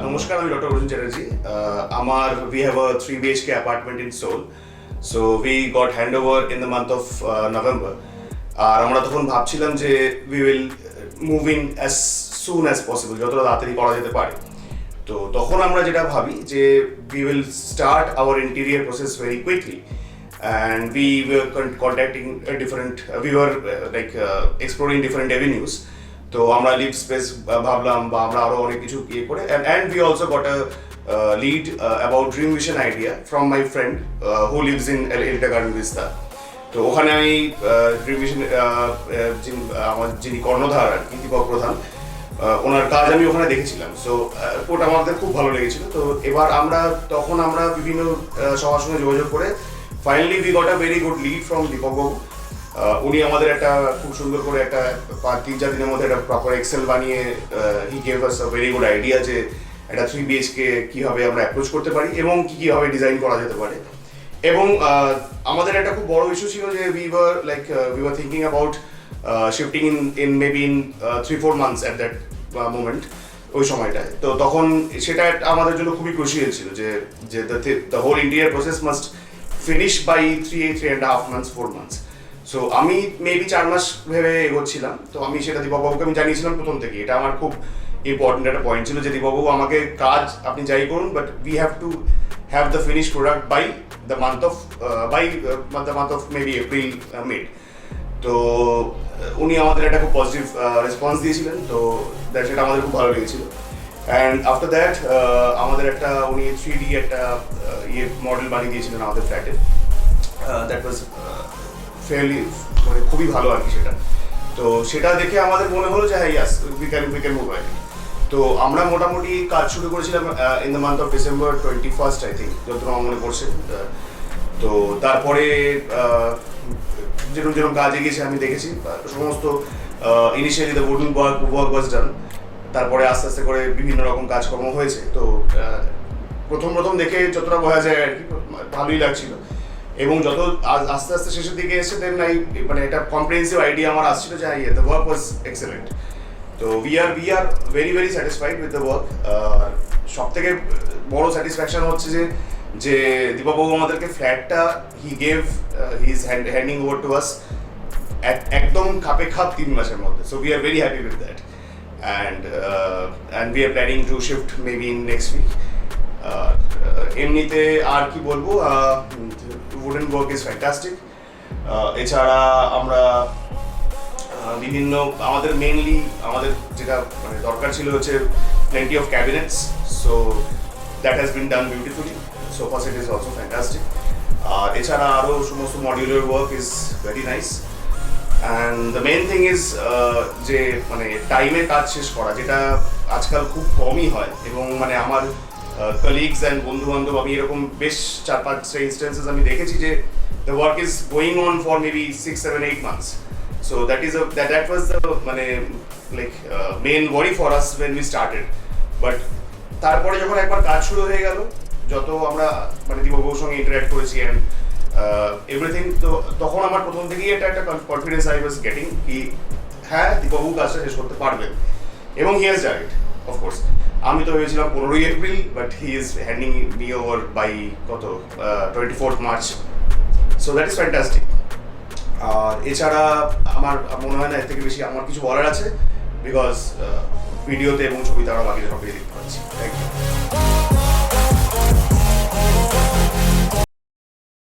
Namaskar, I'm Dr. Arjun Chatterjee. We have a 3 BHK apartment in Seoul. So we got handover in the month of November. আর আমরা তখন ভাবছিলাম যে we will move in as soon as possible, যতটা তাড়াতাড়ি করা যেতে পারে। তো তখন আমরা যেটা ভাবি যে we will start our interior process very quickly. And we were contacting we were exploring different avenues. তো আমরা লিভ স্পেস ভাবলাম বা আমরা আরো অনেক কিছু করে and we also got a lead about Dream Vision idea from my friend who lives in Elita Garden Vista. তো ওখানে আমি Dream Vision আমার যিনি কর্ণধার আর কি দীপক প্রধান ওনার কাজ আমি ওখানে দেখেছিলাম। সো ওটা আমাদের খুব ভালো লেগেছিল। তো এবার তখন আমরা বিভিন্ন সবার সঙ্গে যোগাযোগ করে finally we got a very good lead from Deepak babu. উনি আমাদের একটা খুব সুন্দর করে একটা 3-4 দিনের মধ্যে একটা প্রপার এক্সেল বানিয়ে he gave us a very good idea যে একটা 3 বিএইচকে কিভাবে আমরা অ্যাপ্রোচ করতে পারি এবং কিভাবে ডিজাইন করা যেতে পারে। এবং আমাদের একটা খুব বড় ইস্যু ছিল যে we were thinking about shifting in maybe in 3-4 months at that moment, ওই সময়টায়। তো তখন সেটা আমাদের জন্য খুবই ক্রুশিয়াল ছিল যে the whole interior process must finish by 3.5 months 4 months। So আমি মেবি 4 মাস ভেবে এগোচ্ছিলাম। তো আমি সেটা দীপকবাবুকে আমি জানিয়েছিলাম প্রথম থেকে। এটা আমার খুব ইম্পর্টেন্ট একটা পয়েন্ট ছিল যে দীপকবাবু আমাকে কাজ আপনি যাই করুন but we have to have the finish product by the month of maybe April mid. তো উনি আমাদের একটা খুব পজিটিভ রেসপন্স দিয়েছিলেন। তো সেটা আমাদের খুব ভালো লেগেছিল। অ্যান্ড আফটার দ্যাট আমাদের উনি 3D একটা মডেল বানিয়ে দিয়েছিলেন আমাদের ফ্ল্যাটে। দ্যাট ওয়াজ ফেয়ারলি মানে খুবই ভালো আর কি সেটা। তো সেটা দেখে আমাদের মনে হলো যে হ্যাঁ yes we can move ahead. তো আমরা মোটামুটি কাজ শুরু করেছিলাম in the month of December 21st I think, যতটা আমার মনে পড়ছে। তো তারপরে যেরকম কাজ এগিয়েছে আমি দেখেছি সমস্ত initially the wooden work was done. তারপরে আস্তে আস্তে করে বিভিন্ন রকম কাজকর্ম হয়েছে। তো প্রথম দেখে যতটা বোঝা যায় আর কি ভালোই লাগছিল। এবং যত আস্তে আস্তে শেষের দিকে এসে দেন মানে একটা কম্প্রিহেন্সিভ আইডিয়া আমার আসছিল যে দ্য ওয়ার্ক ওয়াজ এক্সেলেন্ট। তো we are very very satisfied with the work. সব থেকে বড় স্যাটিসফ্যাকশন হচ্ছে যে দীপকবাবু আমাদেরকে ফ্ল্যাটটা he is handing over to us একদম খাপে খাপ 3 মাসের মধ্যে। So we are very happy with that and we are planning to shift maybe in next week. এমনিতে আর কি বলবো, উডেন ওয়ার্ক ইজ ফ্যান্টাস্টিক। এছাড়া আমরা বিভিন্ন আমাদের যেটা মানে দরকার ছিল হচ্ছে plenty of cabinets. So that has been done beautifully. Sofa set is also fantastic. আর এছাড়া আরও সমস্ত modular work is very nice. And the main thing is যে মানে টাইমে কাজ শেষ করা, যেটা আজকাল খুব কমই হয়। এবং মানে আমার কলিগস অ্যান্ড বন্ধু বান্ধব আমি এরকম বেশ 4-5 ইনস্টেন্সেস আমি দেখেছি যে the work is going on for maybe 6-7-8 months. So that was the মানে main worry for us when we started. But তারপরে যখন একবার কাজ শুরু হয়ে গেল, যত আমরা মানে দীপকবাবুর সঙ্গে ইন্টারাক্ট করেছি অ্যান্ড এভরিথিং, তো তখন আমার প্রথম থেকেই একটা কনফিডেন্স আই ওয়াজ গেটিং কি হ্যাঁ দীপকবাবু কাজটা শেষ করতে পারবেন। এবং he has done it of course. আমি তো ভেবেছিলাম 15ই April, but he is handing me over by 24th March. So that is fantastic. আর এছাড়া আমার মনে হয় না এর থেকে বেশি আমার কিছু বলার আছে, বিকজ ভিডিওতে এবং ছবিতে আরও বাকি সব দেখতে পাচ্ছি। Thank you.